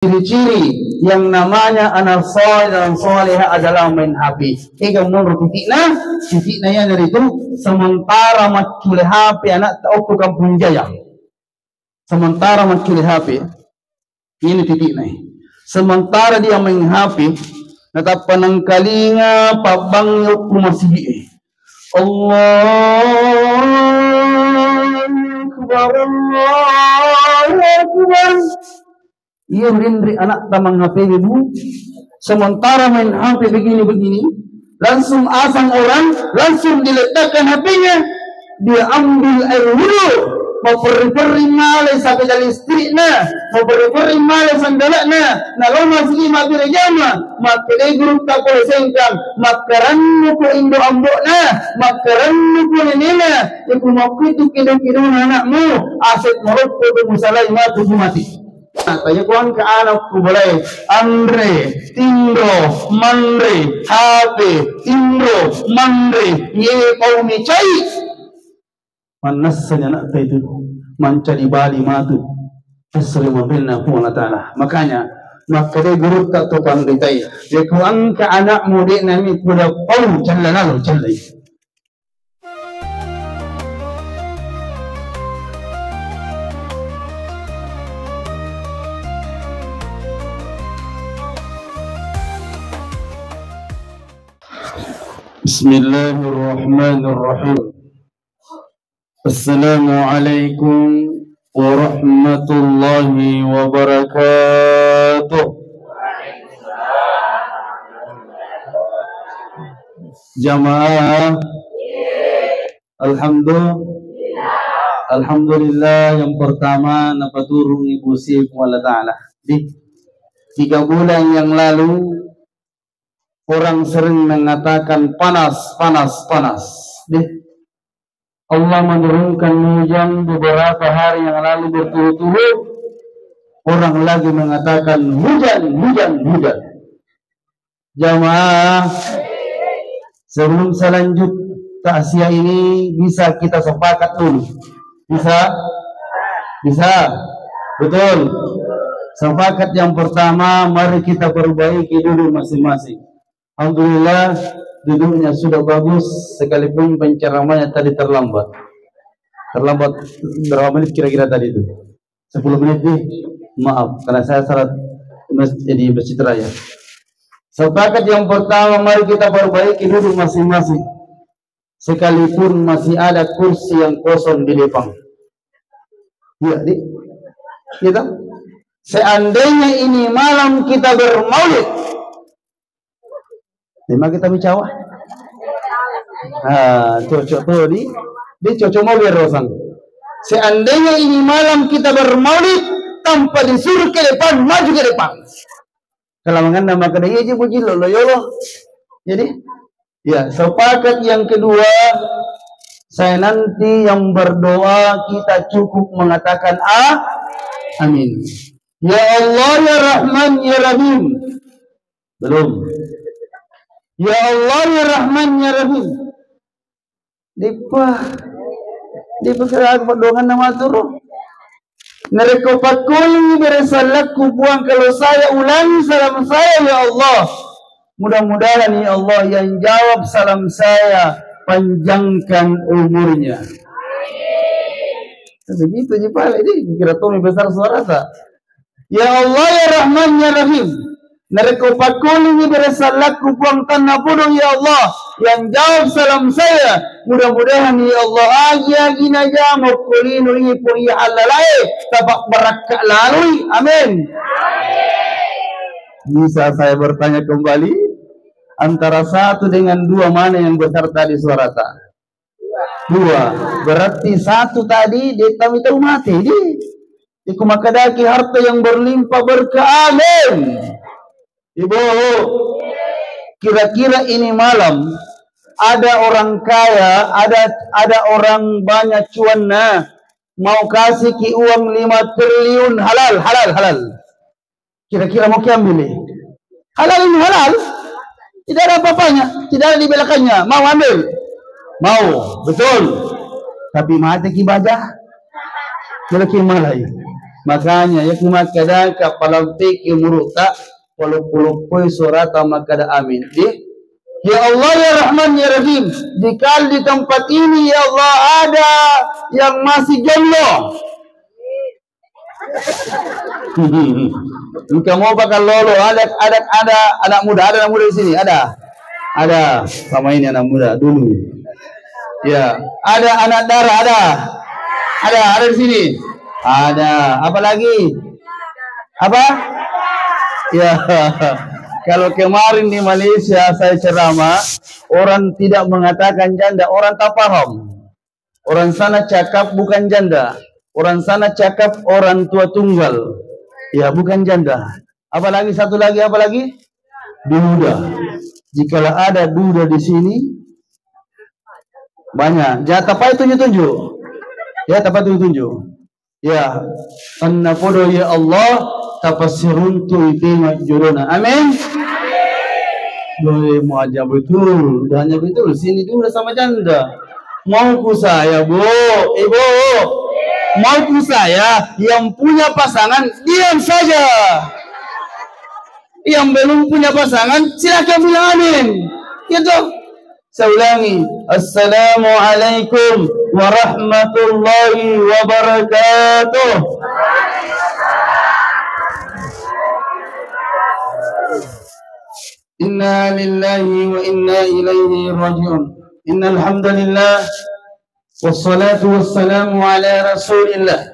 Ciri-ciri yang namanya anak soleh dan soleha adalah main HP. Ega menurut titiknya yang dari itu sementara macule HP anak tahu kampung jaya. Sementara macule HP ini titiknya. Sementara dia main HP, natap panangkalinga pabang yuk masih Allahu Akbar. Ia merindri anak tamang HP ibu. Sementara main HP begini-begini, langsung asang orang, langsung diletakkan HP-nya. Dia ambil air wudhu, mau peri-peri malai sampai dari istrinya, mau peri-peri malai sandalaknya. Nah lo masih lima birajama, maka dia guru tak boleh sengkang. Makaran ko indo ambokna, makaran ko nenena, ibu mau itu kidung-kidung anakmu, aset morok ko musalai mati mati. Tanya kuan ke anakku boleh Andre, Tindro, Mandre, HP, Tindro, Mandre, ye kau mecai. Manasnya nak itu mencari bali matu. Assalamualaikum warahmatullahi wabarakatuh. Makanya maka dia guru tak tukang ditai. Dia kuan ke anakmu dia nami kuda kau jalan jalan. Bismillahirrahmanirrahim. Assalamualaikum warahmatullahi wabarakatuh. Jamaah, Alhamdulillah yang pertama napaturung Ibu Subhanahu wa ta'ala. Di 3 bulan yang lalu orang sering mengatakan panas. Allah menurunkan hujan beberapa hari yang lalu berturut-turut. Orang lagi mengatakan hujan. Jamaah, sebelum selanjut takziah ini bisa kita sepakat dulu. Bisa? Betul. Sepakat yang pertama, mari kita perbaiki dulu masing-masing. Alhamdulillah duduknya sudah bagus, sekalipun penceramahnya tadi terlambat berapa menit kira-kira tadi itu? 10 menit nih, maaf karena saya salat di Masjid Raya. Sepakat yang pertama, mari kita perbaiki duduk masing-masing, sekalipun masih ada kursi yang kosong di depan. Ya, kita seandainya ini malam kita bermaulid, lima kita bicara. Cocok tuh di cocok mau biar rosang. Seandainya ini malam kita bermaulid tanpa disuruh ke depan, maju ke depan. Kalau mengenai nama kedai aja puji lo yolo. Jadi, ya sepakat yang kedua, saya nanti yang berdoa kita cukup mengatakan amin. Ya Allah ya Rahman ya Rahim. Belum. Ya Allah ya Rahman ya Rahim. Dipa kerajaan perdoangan nama turun. Nareko pakul beresalakku buang kalau saya ulangi salam saya ya Allah. Mudah-mudahan ya Allah yang jawab salam saya panjangkan umurnya. Begitu jipale ini kira Tommy besar suara tak. Ya Allah ya Rahman ya Rahim. Nareko pakul beresalakku buang tanah bodoh ya Allah. Yang jawab salam saya, mudah-mudahan ya Allah agi naja mokulinu ipo ya halalai tapak barakat lalui. Amin. Bisa saya bertanya kembali, antara 1 dengan 2 mana yang besar tadi suara tak? 2. Berarti 1 tadi dia tahu mati di kumakadaki harta yang berlimpah berkah. Amin. Ibu, kira-kira ini malam ada orang kaya, ada orang banyak cuannya mau kasih ki uang 5 triliun halal. Kira-kira mau ambil? Halal ini halal. Tidak ada apa-apanya, tidak ada di belakangnya. Mau ambil? Mau, betul. Tapi mati ki bajah. Kalau ki malai. Makanya ya kumakada kapalantik muruta walau surata makada amin. Ya Allah ya Rahman ya Rahim, jika di tempat ini ya Allah ada yang masih jomblo, jika mau bakal lolo, ada anak muda di sini, ada sama ini anak muda dulu, ya ada anak darah, ada di sini, ada apa lagi? Apa? Ya. Kalau kemarin di Malaysia saya ceramah, orang tidak mengatakan janda, orang tak paham. Orang sana cakap bukan janda. Orang sana cakap orang tua tunggal. Ya, bukan janda. Apalagi satu lagi, apa lagi? Duda. Jikalau ada duda di sini, banyak. Jangan apa itu tunjuk. Ya, apa itu tunjuk. Ya, anna podo ya Allah tafsirun tu itima juruna. Amin. Boleh mau aja betul, hanya betul. Sini dulu sama janda. Mauku saya, Bu, Ibu. Mauku saya yang punya pasangan diam saja. Yang belum punya pasangan silakan bilang amin. Gitu. Saya ulangi. Assalamualaikum warahmatullahi wabarakatuh. Inna lillahi wa inna ilaihi raji'un. Innal hamdalillah wassalatu wassalamu ala Rasulillah.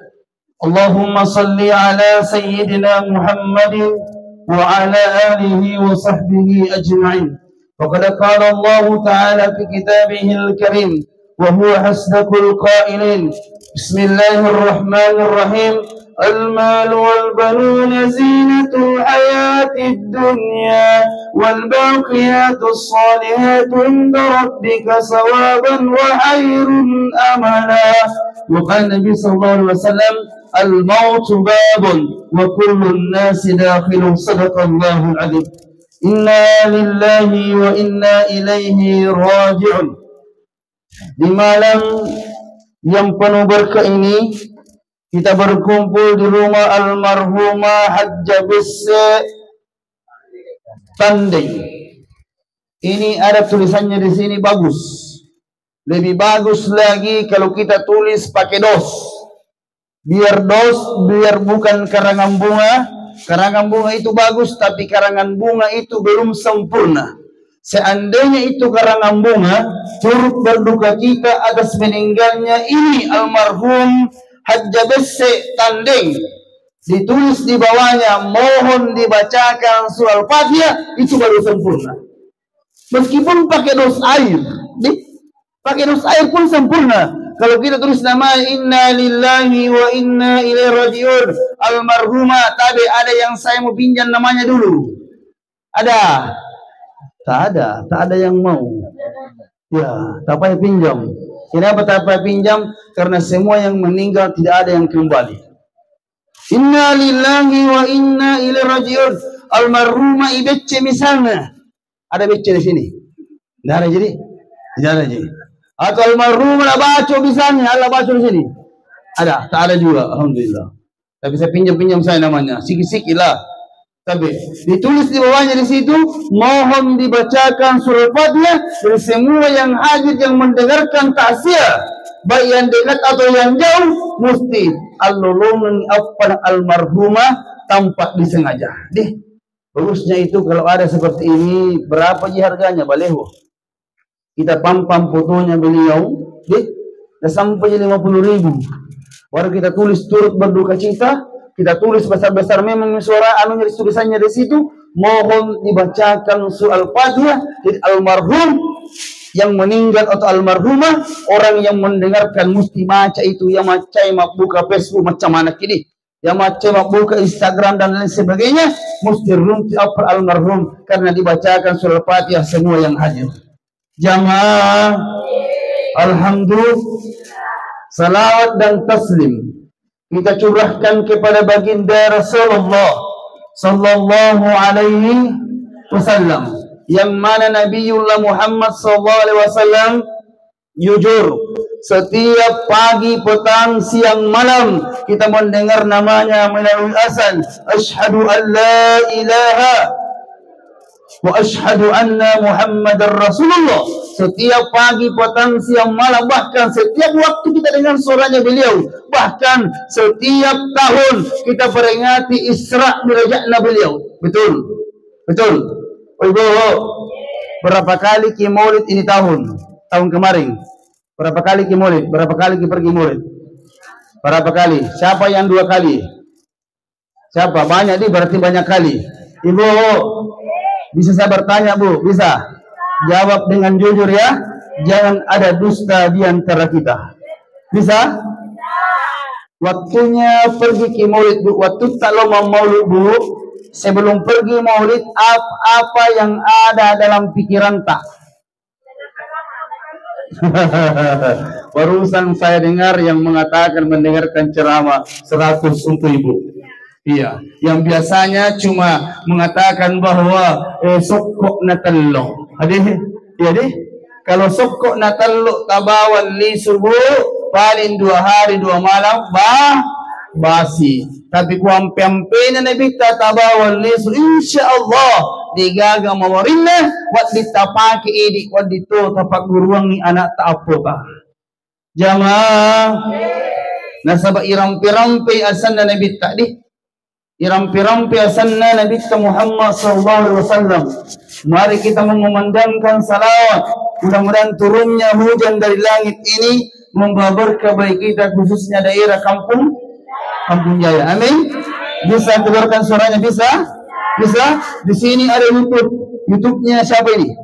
Allahumma salli ala sayyidina Muhammadin wa ala alihi wa sahbihi ajma'in. Faqad qala Allah ta'ala fi kitabihil karim wa huwa hasdaqul qailin. Bismillahirrahmanirrahim. المال والبنون زينة الحياة الدنيا والباقيات الصالحات عند ربك ثوابا وخير أملا. وقال النبي صلى الله عليه وسلم الموت باب وكل الناس داخل. صدق الله العظيم. إنا لله وإنا إليه راجعون. Di malam yang penuh berkah ini kita berkumpul di rumah almarhumah Hajjah Bisse Tanding. Ini ada tulisannya di sini bagus. Lebih bagus lagi kalau kita tulis pakai dos. Biar bukan karangan bunga. Karangan bunga itu bagus, tapi karangan bunga itu belum sempurna. Seandainya itu karangan bunga, turut berduka kita atas meninggalnya ini almarhum Hajjah Bisse Tanding. Ditulis di bawahnya, mohon dibacakan surah Al-Fatihah, itu baru sempurna. Meskipun pakai dos air, pakai dos air pun sempurna. Kalau kita tulis nama inna lillahi wa inna ilaihi raji'un almarhumah, tapi ada yang saya mau pinjam namanya dulu. Ada? Tak ada yang mau. Ya, tak payah pinjam. Kenapa tak payah pinjam? Karena semua yang meninggal tidak ada yang kembali. Inna lillahi wa inna ilaihi raji'un. Almarhumah ibece misalnya. Ada bece di sini? Tidak ada jadi? Tidak ada jadi. Atau almarhumah baca misalnya, Allah baca di sini? Ada? Tak ada juga. Alhamdulillah. Tapi saya pinjam saya namanya. Sikit-sikit lah. Tapi ditulis di bawahnya di situ, mohon dibacakan surah Fatihah dari semua yang hadir yang mendengarkan takziah, baik yang dekat atau yang jauh, mesti al-lulungan apa almarhumah tanpa disengaja. Bagusnya itu kalau ada seperti ini, berapa ji harganya baleho? Kita pampam fotonya beliau, dah sampai 50.000. Baru kita tulis turut berduka cita. Kita tulis besar-besar memang suara anunya tulisannya di situ, mohon dibacakan surah Al-Fatihah dari almarhum yang meninggal atau almarhumah. Orang yang mendengarkan mesti baca itu, yang macam buka Facebook macam mana kini, yang macam buka Instagram dan lain sebagainya, mesti runti apa almarhum karena dibacakan surah Al-Fatihah semua yang hadir. Jamaah, alhamdulillah, salawat dan taslim kita curahkan kepada baginda Rasulullah sallallahu alaihi wasallam, yang mana Nabiullah Muhammad sallallahu alaihi wasallam jujur Setiap pagi, petang, siang, malam kita mendengar namanya melalui azan. Asyhadu an la ilaha wa asyhadu anna Muhammadar Rasulullah. Setiap pagi, petang, siang, malam, bahkan setiap waktu kita dengar suaranya beliau. Bahkan setiap tahun kita peringati Isra Mi'rajnya beliau. Betul? Betul? Ibu, berapa kali ki maulid ini tahun kemarin? Berapa kali ki maulid? Berapa kali ki pergi maulid? Berapa kali? Siapa yang 2 kali? Siapa? Banyak nih, berarti banyak kali. Ibu, bisa saya bertanya, Bu? Bisa? Jawab dengan jujur ya. Jangan ada dusta di antara kita. Bisa? Waktunya pergi ke maulid, Bu. Waktu tak lama maulid, Bu. Sebelum pergi maulid, apa yang ada dalam pikiran tak? Barusan saya dengar yang mengatakan mendengarkan ceramah 100 untuk Ibu. Iya, yang biasanya cuma mengatakan bahwa sokok natalo. Hadih, iya deh. Kalau sokok natalo tabawan li subuh paling 2 hari 2 malam basi. Tapi kuam pempena nabi tabawan li insyaallah digaga mawarinna wat ditapaki idi wat dito tapak guruangi anak ta apoka. Jamaah nasaba irampi-rampi asanna nabi tadi. Irampi-rampi asanna Nabi Muhammad SAW. Mari kita mengumandangkan salawat. Mudah-mudahan turunnya hujan dari langit ini membawa berkah bagi kita, khususnya daerah Kampung Jaya. Amin. Bisa keluarkan suaranya? Bisa? Bisa? Di sini ada YouTube-nya siapa ini?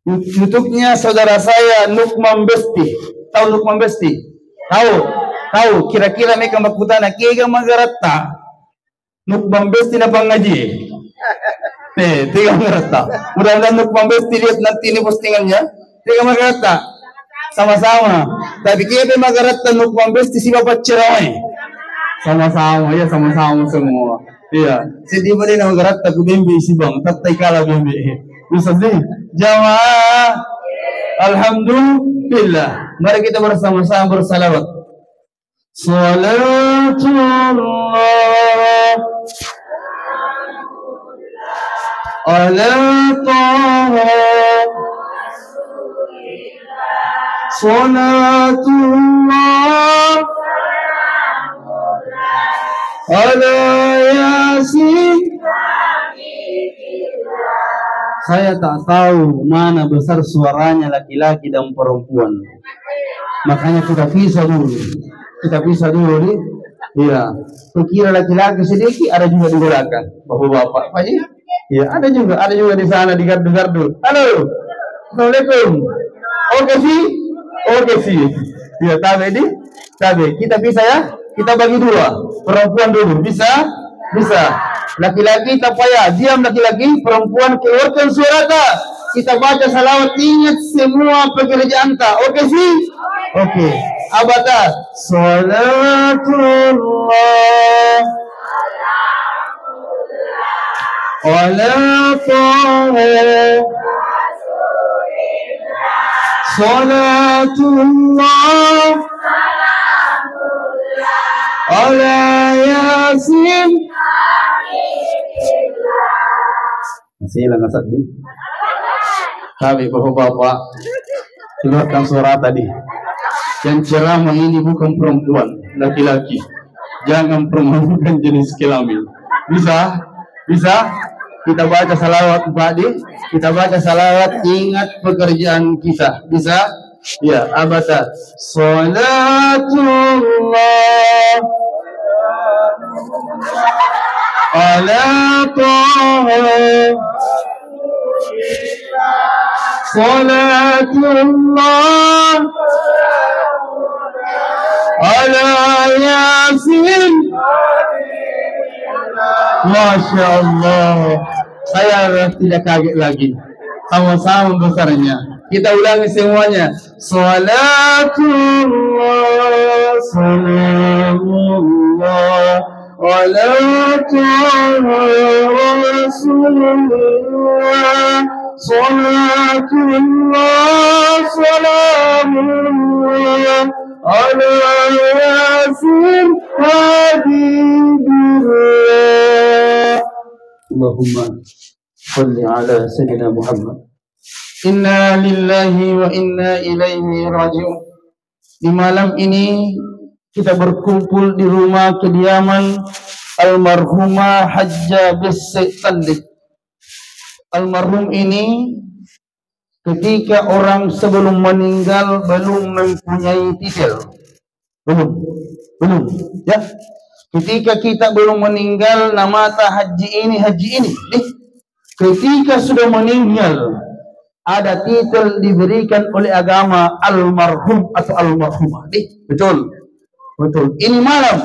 YouTube-nya saudara saya Nukman Besti. Tahu Nukman Besti? Tahu. Kira-kira mereka makutana kega magarata. Nukman Besti na pangaji. Tiga magarata. Mudah-mudahan Nukman Besti lihat nanti ini postingannya. Tiga magarata. Sama-sama. Tapi kaya magarata Nukman Besti si Bapak Ceramai. Sama-sama ya, sama-sama semua. Iya. Sedih ba din magarata ku bimbi si Bang. Tatay kala bimbi. Bisa sih. Jamaah. Alhamdulillah. Mari kita bersama-sama bersalawat. Salatullah ala taha salatullah ala yasin. Saya tak tahu mana besar suaranya laki-laki dan perempuan. Makanya kita pisah dulu. Nih. Iya. Kira laki-laki sedikit, ada juga di belakang. Bapak-bapak, Pak ya? Iya, ada juga di sana di gardu-gardu. Halo. Assalamualaikum. Oke sih. Iya, tabe. Kita bisa ya? Kita bagi 2. Perempuan dulu. Bisa? Laki-laki tak payah. Diam laki-laki, perempuan keluarkan suara tak. Kita baca salawat, ingat semua pekerjaan tak. Oke sih? Oke. Abata. Salatullah ala taha salatullah ala yasin. Masih hilang asat di. Kami bapak-bapak keluarkan suara tadi. Yang ceramah ini bukan perempuan, laki-laki. Jangan permalukan jenis kelamin. Bisa? Kita baca salawat tadi. Kita baca salawat, ingat pekerjaan kita. Bisa? Ya, abata. Salatullah ala taha salatullah ala yasin. Masya Allah. Saya tidak kaget lagi. Sama-sama besarnya. Kita ulangi semuanya. Salatullah salamullah ala taha rasulullah. Salatullah salam amin ala yasin habibullah. Allahumma salli ala sayyidina Muhammad. Inna lillahi wa inna ilaihi raji'un. Di malam ini kita berkumpul di rumah kediaman almarhumah Hajjah Besik Tandik. Almarhum ini ketika orang sebelum meninggal belum mempunyai titel. Belum. Ya. Ketika kita belum meninggal nama haji ini. Ketika sudah meninggal ada titel diberikan oleh agama almarhum atau almarhumah. Betul. Ini malam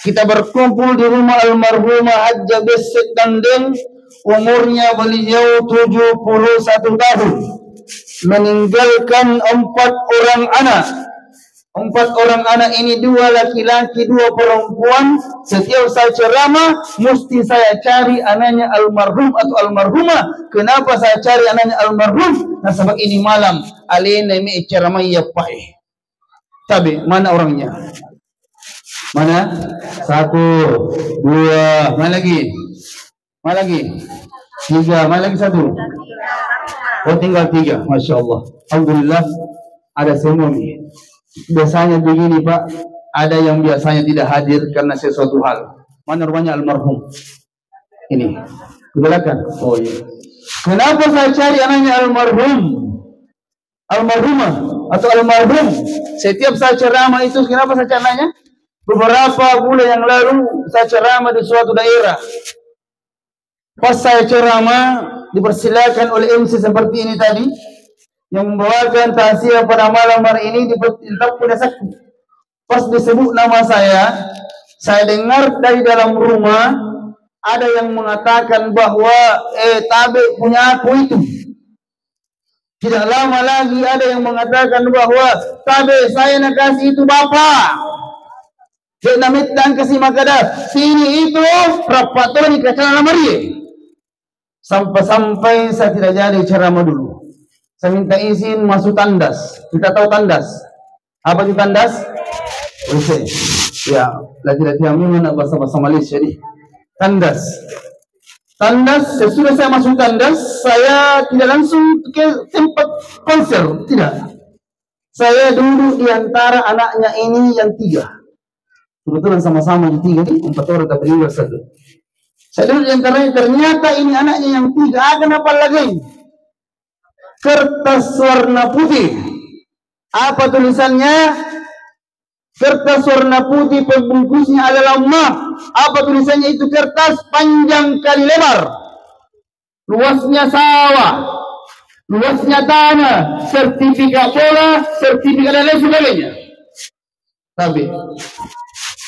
kita berkumpul di rumah almarhumah Hajjah Besik Tandik. Umurnya beliau 71 tahun. Meninggalkan 4 orang anak. 4 orang anak ini 2 laki-laki, 2 perempuan. Setiap saya ceramah mesti saya cari anaknya almarhum atau almarhumah. Kenapa saya cari anaknya almarhum? Nah, sebab ini malam alena mi ceramah ya pai. Tapi mana orangnya? Mana? 1, 2, mana lagi? 3, mana lagi 1? Oh, tinggal 3, Masya Allah. Alhamdulillah ada semua nih. Biasanya begini Pak, ada yang biasanya tidak hadir karena sesuatu hal. Mana rumahnya almarhum? Ini, kebelakan. Oh iya. Kenapa saya cari anaknya almarhum? Almarhumah atau almarhum? Setiap saya ceramah itu, kenapa saya cari anaknya? Beberapa bulan yang lalu saya ceramah di suatu daerah. Pas saya ceramah dipersilakan oleh MC seperti ini tadi yang membawakan takziah pada malam hari ini di punya sakti. Pas disebut nama saya dengar dari dalam rumah ada yang mengatakan bahwa Tabe punya aku itu. Tidak lama lagi ada yang mengatakan bahwa Tabe saya nak kasih itu bapak. Dia namit dan kasih makada sini itu rapatoni kacana lamari. Sampai saya tidak jadi ceramah dulu. Saya minta izin masuk tandas. Kita tahu tandas. Apa itu tandas? Oke. Ya, lagi-lagi kami mana bahasa Malaysia nih. Tandas. Sesudah saya masuk tandas, saya tidak langsung ke tempat konser, tidak. Saya duduk di antara anaknya ini yang 3. Kebetulan sama-sama yang 3 nih, 4 orang tak meninggal 1. Saya duduk di antaranya, ternyata ini anaknya yang 3. Kenapa lagi? Kertas warna putih. Apa tulisannya? Kertas warna putih, pembungkusnya adalah map. Apa tulisannya itu? Kertas panjang kali lebar. Luasnya sawah. Luasnya tanah. Sertifikat bola, sertifikat dan lain sebagainya. Tapi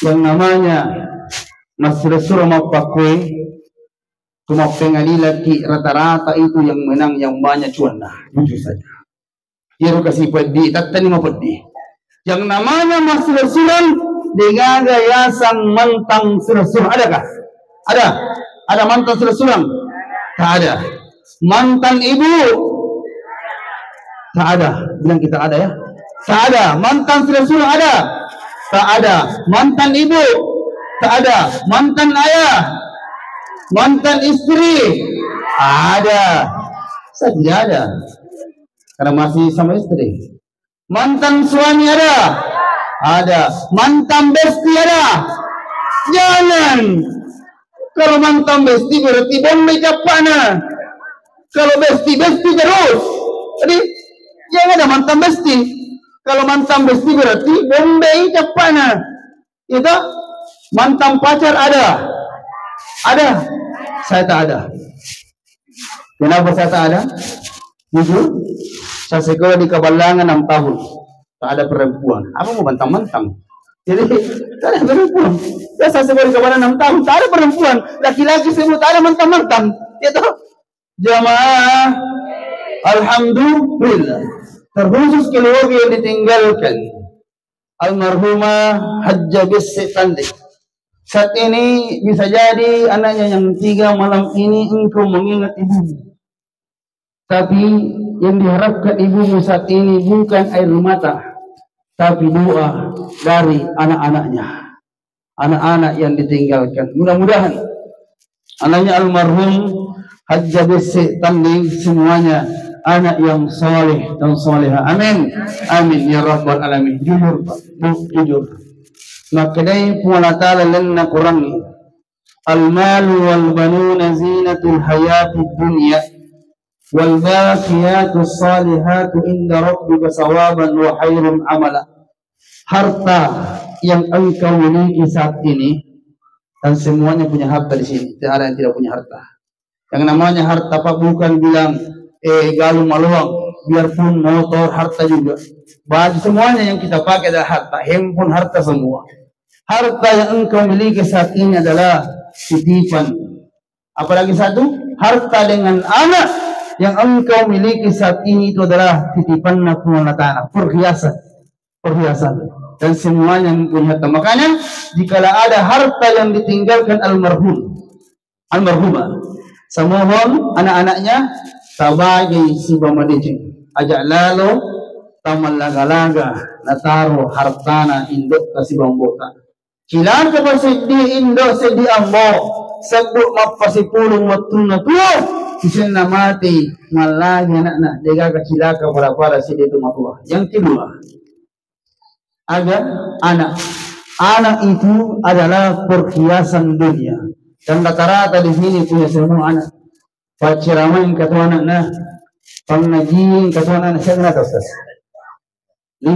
yang namanya Masjid Surah Pakwe cuma pengadilan rata-rata itu yang menang yang banyak cuan lah. Jujur saja. Dia kasih pedih, tak 5 pedih. Yang namanya Masjid Surah dengan yayasan Mantang Surah. Adakah? Ada Mantang Surah? Tak ada. Mantan ibu? Tak ada. Bilang kita ada ya. Tak ada. Mantan Surah ada? Tak ada. Mantan ibu? Tak ada. Mantan ayah? Mantan istri? Ada. Saya tidak ada. Karena masih sama istri. Mantan suami ada? Ada. Mantan besti ada? Jangan. Kalau mantan besti berarti bombe capana. Kalau besti terus. Jadi jangan ada mantan besti. Kalau mantan besti berarti bombe capana. Itu mantan pacar ada? Ada? Saya tak ada. Kenapa saya tak ada? Jujur, saya sekolah di Kabalangan 6 tahun. Tak ada perempuan. Apa mau bantang-bantang? Jadi, tak ada perempuan. Ya, saya sekolah di Kabalangan 6 tahun. Tak ada perempuan. Laki-laki semua tak ada bantang-bantang. Itu jamaah. Alhamdulillah. Terkhusus keluarga yang ditinggalkan. Almarhumah Hajjah Besik Tandik. Saat ini bisa jadi anaknya yang 3 malam ini engkau mengingat ibu. Tapi yang diharapkan ibumu saat ini bukan air mata, tapi doa dari anak-anaknya. Anak-anak yang ditinggalkan. Mudah-mudahan anaknya almarhum Hajjah Besik Tanding semuanya anak yang saleh dan salehah. Amin. Amin ya rabbal alamin. Jujur Pak, jujur. Maka dari Allah Ta'ala lana kurangi al-malu wal banuna zinatul hayatid dunya wal baqiyatus salihatu inda rabbika sawaban wa khairun amala. Harta yang engkau miliki saat ini, dan semuanya punya harta di sini, tidak ada yang tidak punya harta. Yang namanya harta Pak bukan bilang galung maluang, biarpun motor harta juga. Baju semuanya yang kita pakai adalah harta, handphone harta semua. Harta yang engkau miliki saat ini adalah titipan. Apalagi satu, harta dengan anak yang engkau miliki saat ini itu adalah titipan Allah Ta'ala, perhiasan. Dan semuanya yang punya harta. Makanya jikalau ada harta yang ditinggalkan almarhumah, semohon anak-anaknya sebagai si bamadicing ajak lalu taman laga-laga nataro hartana indok kasi bambota kilang ka pasidi indo sedi ambo sebut mapasipulong matuna tuo kisin na mati malagi anak-anak dega kacilaka para sedi itu matua. Yang kedua, agar anak itu adalah perhiasan dunia. Dan rata-rata di sini punya semua anak. Paciramain ketua anak nah, pengajian ketua anak saya nggak tahu Ustaz. 5,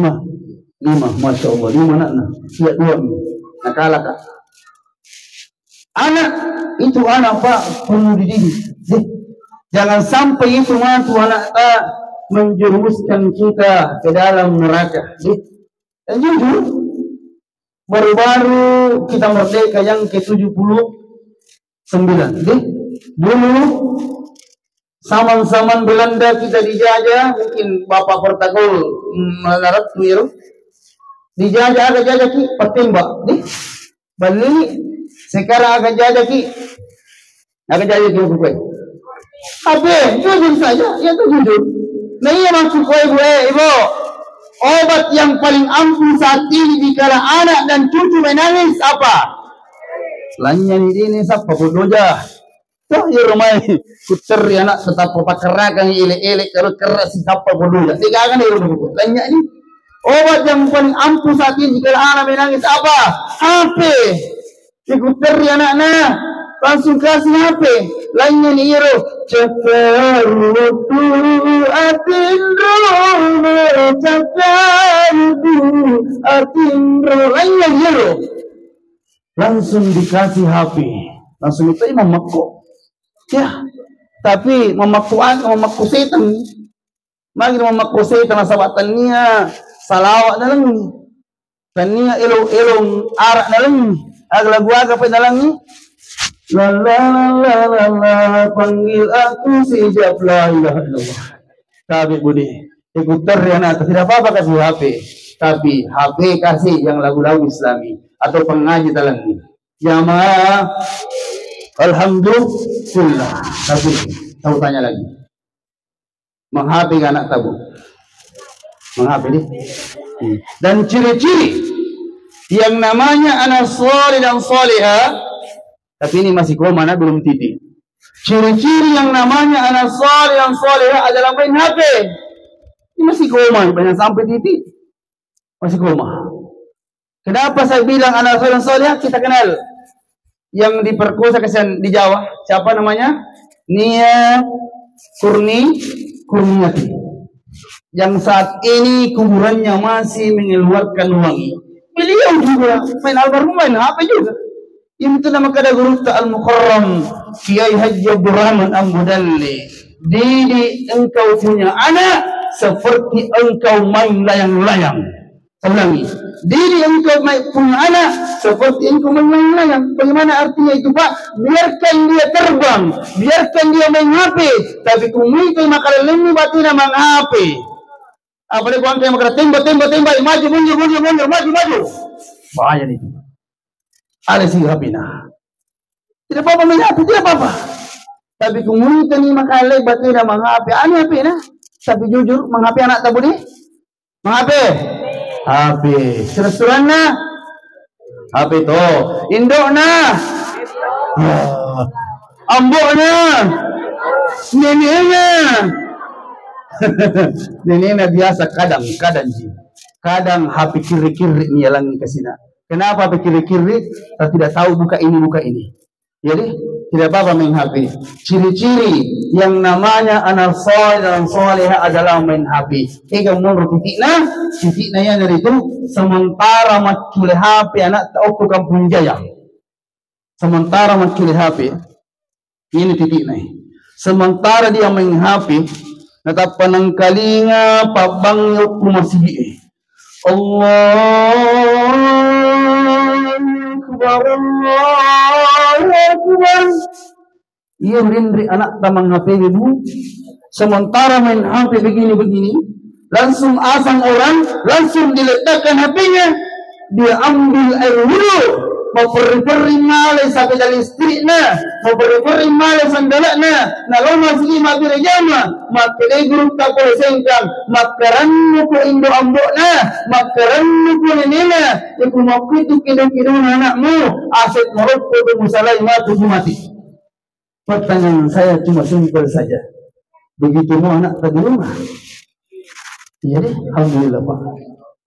masya Allah 5 anak nah, siap 2 nakala kak. Anak itu anak Pak perlu dididik. Jangan sampai itu mantu anak tak menjerumuskan kita ke dalam neraka. Dan jujur, baru-baru kita merdeka yang ke-79. Dulu zaman Belanda kita dijajah, mungkin Bapak Pertagol melarat tuir. Dijajah agak jajah ki pertembak. Balik sekarang agak jajah ki. Agak jajah ki bukan. Apa? Jujur saja, ya itu jujur. Nah iya maksud ibu. Obat yang paling ampuh saat ini dikala anak dan cucu menangis apa? Lanya ini siapa bodoja? Tuh ya rumah kuter ya anak tetap pakerakan elek-elek terus keras siapa bodoja? Tiga kan ya rumah. Lanya ini obat yang paling ampuh saat ini dikala anak menangis apa? HP. Kuter ya anak langsung kasih HP. Lainnya nih iro caparutu atindro lainnya iro langsung dikasih HP langsung itu memaku ya tapi memaku setan lagi memaku setan sahabatannya salawat dalam tania elong arak dalam lagu apa dalam ni la panggil aku si jawab la ilaha illallah. Tapi budi ikuter ya anak tidak apa-apa kasih HP, tapi HP kasih yang lagu-lagu Islami atau pengaji dalam ini. Jamaah alhamdulillah. Tapi tahu tanya lagi. Meng-HP anak tabu. Meng-HP nih. Dan ciri-ciri yang namanya anak saleh dan salihah. Tapi ini masih koma, belum titik. Ciri-ciri yang namanya anak saleh yang salehah adalah main HP. Ini masih koma, banyak sampai titik. Masih koma. Kenapa saya bilang anak saleh yang salehah? Kita kenal. Yang diperkosa kesian di Jawa. Siapa namanya? Nia Kurniati. Yang saat ini kuburannya masih mengeluarkan wangi. Beliau juga main almarhum main HP juga. Itu nama kada guru Al-Mukarram Kiai Haji Abdul Rahman Ambudalli. Didi engkau punya anak seperti engkau main layang-layang. Ulangi. Didi engkau punya anak seperti engkau main layang-layang. Bagaimana artinya itu Pak? Biarkan dia terbang, biarkan dia main HP, tapi kumikul maka lemu batina mang HP. Apalagi kau yang maka tembak, maju mundur. Bahaya nih. Ada sih Rabina. Tidak apa-apa menyapu, tidak apa-apa. Tapi kemudian ni makalai batin na menghapi. Ani hapi na? Tapi jujur menghapi anak tabu ni? Menghapi? Hapi. Seresuran na? Hapi to. Indok na? Ambok na? Nenek na? Nenek na biasa kadang ji. Kadang hapi kiri-kiri ni yang kasina. Kenapa hapi kiri-kiri? Saya tidak tahu buka ini. Jadi tidak apa-apa main HP. Ciri-ciri yang namanya anak soleh dan soleha adalah main HP. Ega menurut titiknya yang dari itu sementara macule HP anak tahu kampung jaya. Sementara macule HP ini titiknya. Sementara dia main HP, natap panangkalinga pabang yuk masih Allah Akbar. Ia merindri anak tamang HP ibu. Sementara main HP begini, langsung asang orang, langsung diletakkan HP-nya. Dia ambil air wudhu, mau peri-peri malai sampai dari istrinya, mau peri-peri malai sandalaknya. Nah lo masih mati rejama, maka dia guru tak boleh sengkang, makaranmu ko indo amboknya, makaranmu ko neneknya, ibu mau itu kidung-kidung anakmu, aset merokok ke musalai mati. Pertanyaan saya cuma simpel saja. Begitu mau anak tadi rumah. Iya deh, alhamdulillah Pak.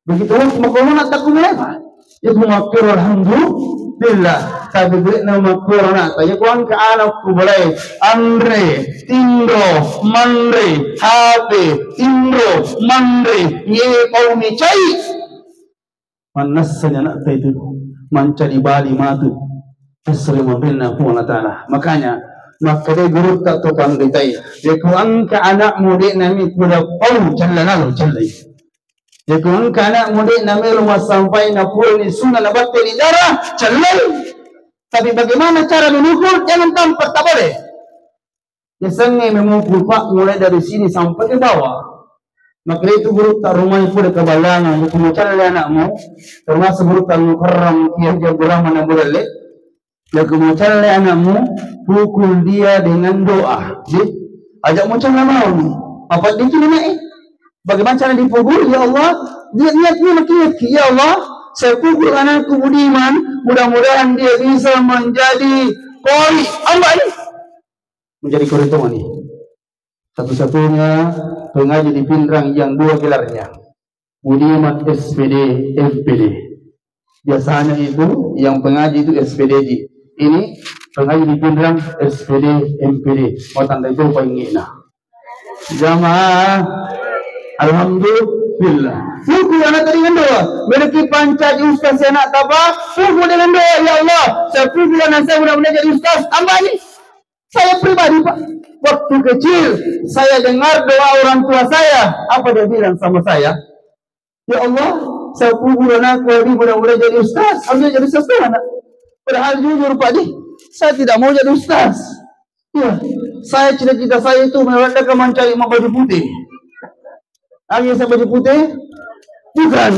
Begitu mau anak tak kumulai Pak. Ya kumakir alhamdulillah. Tapi beri nama anak. Ya kuan ke anak kumulai. Andre, Tindro, Mandre, Habe, Tindro, Mandre, Ye Paumi Cai. Manasanya anak itu mencari bali matu. Asri mabinna Allah Ta'ala. Makanya maka dia guru tak tukang ditai. Dia kuang ke anak mudik nami kuda pau jalan jalai. Dia kuang ke anak mudik nami rumah sampai napul ni sunnah nabat di darah jalai. Tapi bagaimana cara memukul? Jangan tampak, tak boleh. Dia sengaja memukul Pak mulai dari sini sampai ke bawah. Maka itu guru tak rumah itu ada kebalangan. Dia kemudian anakmu termasuk guru tak mukarram kian dia berang mana boleh. Ya kemudian anakmu pukul dia dengan doa. Ajak macam mana ni? Apa dia kena naik? Bagaimana cara dipukul? Ya Allah, dia niatnya makin ya Allah, saya pukul anakku budiman, mudah-mudahan dia bisa menjadi kori. Amba ni menjadi kori itu ni. Satu-satunya pengaji di Pindrang yang dua gelarnya. Budiman SPD, FPD. Biasanya itu yang pengaji itu SPDJ. Ini pengaji di Pindrang SPD MPD. Mau tanda itu pengina. Jamaah, alhamdulillah. Pukul anak tadi dengan doa. Mereka pancaj ustaz saya nak tabah. Pukul dengan doa. Ya Allah, saya pukul anak saya mudah-mudahan jadi ustaz. Tambah ni. Saya pribadi Pak. Waktu kecil saya dengar doa orang tua saya. Apa dia bilang sama saya? Ya Allah, saya pukul anakku ini mudah-mudahan jadi ustaz. Alhamdulillah jadi ustaz anak. Padahal jujur Pak Di, saya tidak mau jadi ustaz. Ya, saya cita-cita saya itu meladakan mencari baju putih. Angin saya baju putih, bukan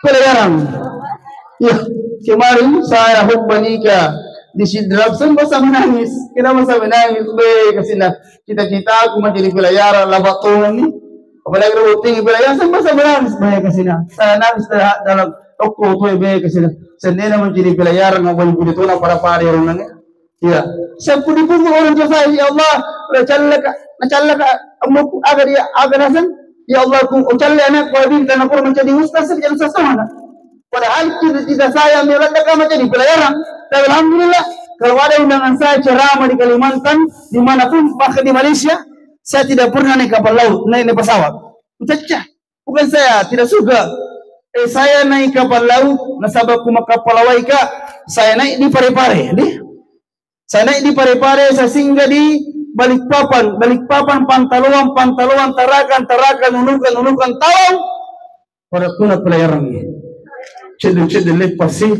pelayaran. Ya, kemarin saya hubba nikah di Sidrap, saya masa menangis. Kenapa saya menangis? Kesina cita-cita aku menjadi pelayaran labatungan ni. Apalagi robot tinggi pelayaran, saya masa menangis. Kesina, saya nangis dalam toko tu kesina. Sendiri menjadi pelayaran ngomong begitu nak para orang nanya. Ya, saya pun dipukul orang tua saya. Ya Allah, nacalaka agar nasan. Ya Allah, aku ucapkan anak kau bintang aku menjadi ustaz jadi ustaz mana? Padahal cita-cita saya meladakan menjadi pelayaran. Dan alhamdulillah, kalau ada undangan saya ceramah di Kalimantan, dimanapun bahkan di Malaysia, saya tidak pernah naik kapal laut, naik pesawat. Ucapkan, bukan saya tidak suka. Saya naik kapal laut, nasabah kuma kapal lawaika, saya naik di Parepare, saya naik di Parepare, saya singgah di Balikpapan, Pantaloan, Tarakan, Nunukan, Tawang, pada kuna pelayaran ni, cedek lepasi,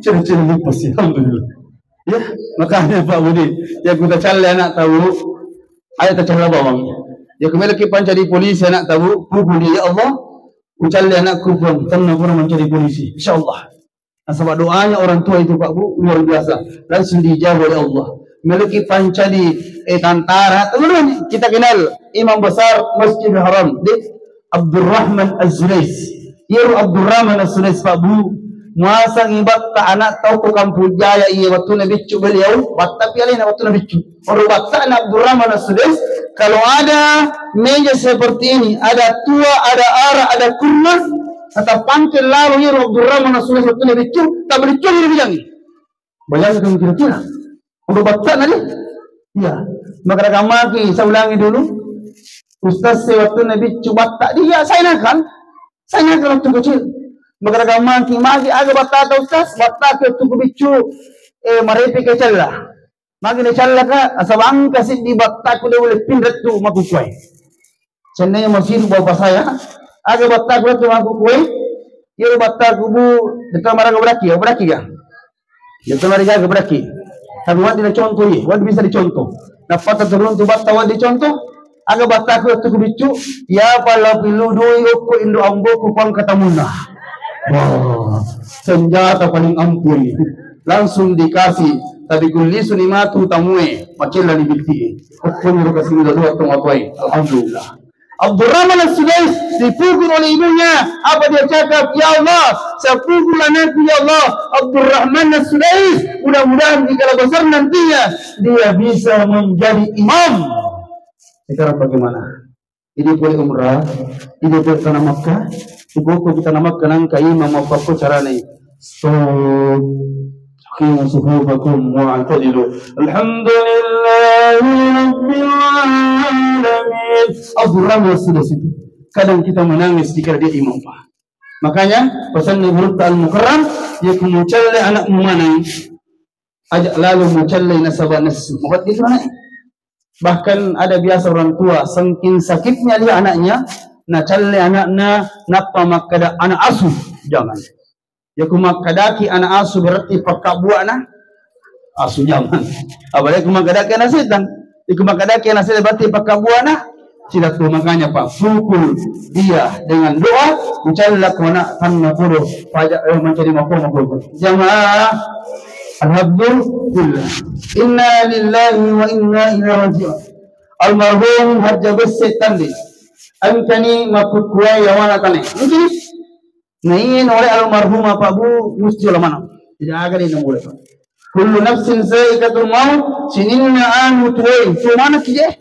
alhamdulillah. Ya, makanya Pak Budi, ya kita cari anak tahu, ayat tercela bawang. Ya kembali ke pancari polisi anak tahu, pukul dia ya Allah. Ucapkan anakku pun tenang pun mencari polisi, insyaAllah. Nah, sebab doanya orang tua itu Pak Bu luar biasa, langsung dijawab oleh Allah. memiliki pancadi tantara. Teman-teman, kita kenal imam besar Masjidil Haram di Abdurrahman Az-Zulais. Yeru Abdurrahman Az-Zulais Pak Bu. Muasa ngibat ta anak tau ko kampung jaya iya waktu nabi cu beliau batta pialin waktu nabi cu orang batta anak Abdurrahman Az-Zulais. Kalau ada meja seperti ini, ada tua, ada ara, ada kurma, atau pantel lalu yeru Abdurrahman Az-Zulais waktu nabi cu tak boleh cu di bidang ini. Bayangkan kira-kira orang batta nali ya maka gamaki saya ulangi dulu Ustaz waktu nabi cu batta dia saya nak waktu kecil. Magaraga magi aga batata Ustaz batta ke tu bicu marepi ke challa magi ne challa ka asabang kasi di batta ko de wala pinrat tu makukwai chennai masjid bawa saya aga batta ko tu makukwai yero batta ko bu deta maraga beraki ya deta maraga beraki tapi wadi na contoh ye wadi bisa dicontoh dapat turun tu batta wadi contoh aga batta ko tu bicu ya pala piludo ko indo ambo ko pang katamuna. Wah, senjata paling ampuh langsung dikasih tapi kulli sunimatu tamue macam lagi bukti pun kasih dua tuai alhamdulillah. Abdurrahman Az-Zulais dipukul oleh ibunya. Apa dia cakap? Ya Allah, saya pukul anakku ya Allah. Abdurrahman Az-Zulais, mudah-mudahan di kala besar nantinya dia bisa menjadi imam. Sekarang bagaimana? Ini boleh umrah, ini boleh tanah Makkah. Ibu kita nama kenang kai mama papa cara ni. So, kau suhubakum wa antadilu. Alhamdulillahirabbil alamin. Abdurrahman Az-Zulais itu. Kadang kita menangis jika dia imam pak. Makanya pesan Nabi Al-Mukarram dia kemuncalai anak memanai. Ajak lalu muncalai nasabah nasu. Buat gitu mana? Bahkan ada biasa orang tua sengkin sakitnya dia anaknya. Na challe anaknya napa makada anak asuh jangan ya kumakadaki anak asuh berarti pakak buah na asuh jangan apalagi kumakadaki anak setan kumakadaki anak setan berarti pakak buah na tidak tuh makanya pak pukul dia dengan doa mencalla kona tanna kudo pajak mencari makom jamaah alhamdulillah inna lillahi wa inna ilaihi raji'un almarhum Haji Besset Tandi Antani makukuai yawana tane. Mungkin nain oleh almarhum Pak Bu mesti mana? Tidak ada yang boleh. Kullu nafsin zaikatul maut sininna anu tuai. Cuma kije?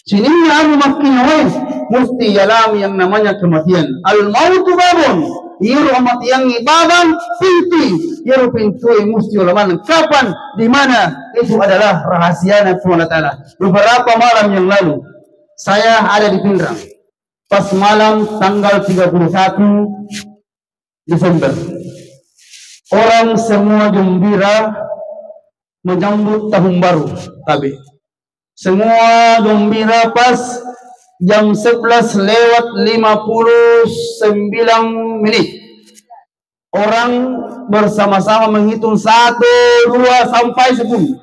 Sininna anu makin wai. Mesti alami yang namanya kematian. Al mautu babun. Iru kematian babang pintu. Iru pintu mesti mana? Kapan? Di mana? Itu adalah rahasia Tuhan Taala. Beberapa malam yang lalu saya ada di Pindrang. Pas malam tanggal 31 Desember. Orang semua gembira menyambut tahun baru. Tapi semua gembira pas jam 11:59. Orang bersama-sama menghitung 1, 2 sampai 10.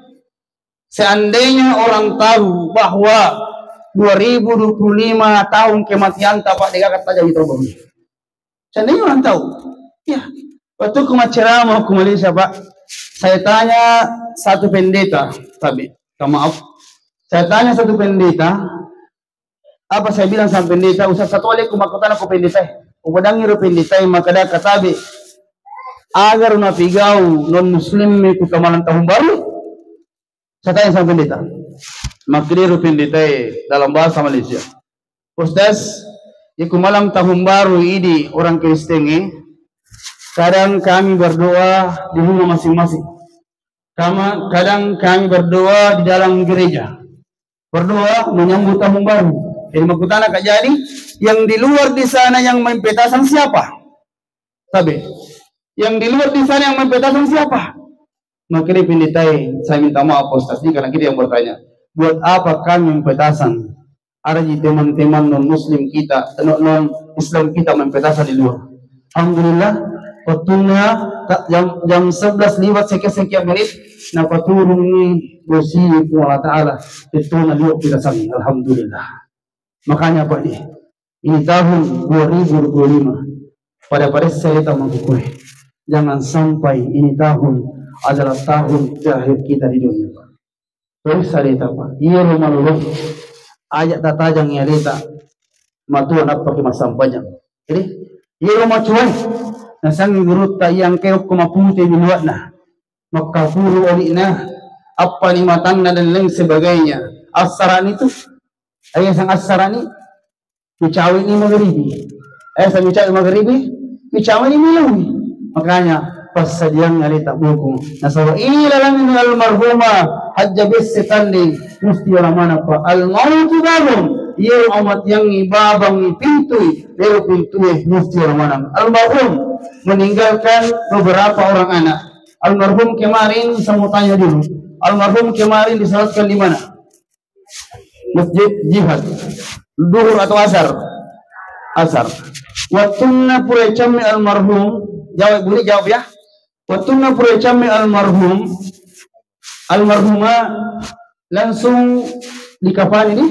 Seandainya orang tahu bahwa 2025 tahun kematian tapak dia kata jadi terbang. Seandainya orang tahu. Ya, waktu ceramah ke Malaysia Pak, saya tanya satu pendeta, tapi maaf, saya tanya satu pendeta, apa saya bilang sama pendeta, usah satu kali kumakutana ku pendeta, upadangi ro pendeta maka dah katabi, agar napigau non Muslim itu kamalan tahun baru, saya tanya sama pendeta. Makdiru pendeta dalam bahasa Malaysia. Ustaz, iku malam tahun baru ini orang Kristen kadang kami berdoa di rumah masing-masing. Kadang kami berdoa di dalam gereja. Berdoa menyambut tahun baru. Jadi makutana Kak jadi yang di luar di sana yang main petasan siapa? Tapi yang di luar di sana yang main petasan siapa? Makanya pendeta saya minta maaf Ustaz ini karena kita yang bertanya. Buat apa kami mempetasan? Ada teman-teman non-Muslim kita, non-Islam kita mempetasan di luar. Alhamdulillah, waktunya jam 11 sekian menit, na paturun ni Gusti Allah Ta'ala itu na liwat petasan. Alhamdulillah. Makanya Pak ini tahun 2025. Pada saya tak mampu. Jangan sampai ini tahun adalah tahun terakhir kita di dunia Pak. Terus salita pa. Iya lumalulong. Ajak tatajang yalita. Matuan apa kimasampanya. Jadi, iya lumacuan. Nasang gurut tayang keok kumaputi binuat na. Makapuru oli na. Apa ni matang na dan lain sebagainya. Asaran itu. Ayah sang asarani. Bicawi ni magharibi. Ayah sang bicawi magharibi. Bicawi ni milawi. Makanya pas sadiang alita buku nasawa ini lalang ini almarhumah hajja bis setandi musti orang mana pa almautu babun iya amat yang ibabang pintu dari pintu musti orang mana almarhum meninggalkan beberapa orang anak. Almarhum kemarin saya mau tanya dulu, almarhum kemarin disalatkan di mana? Masjid Jihad, duhur atau asar? Asar. Waktunya pura cami almarhum, jawab boleh jawab ya. Waktunya pura cami almarhum, almarhumah langsung dikafan ini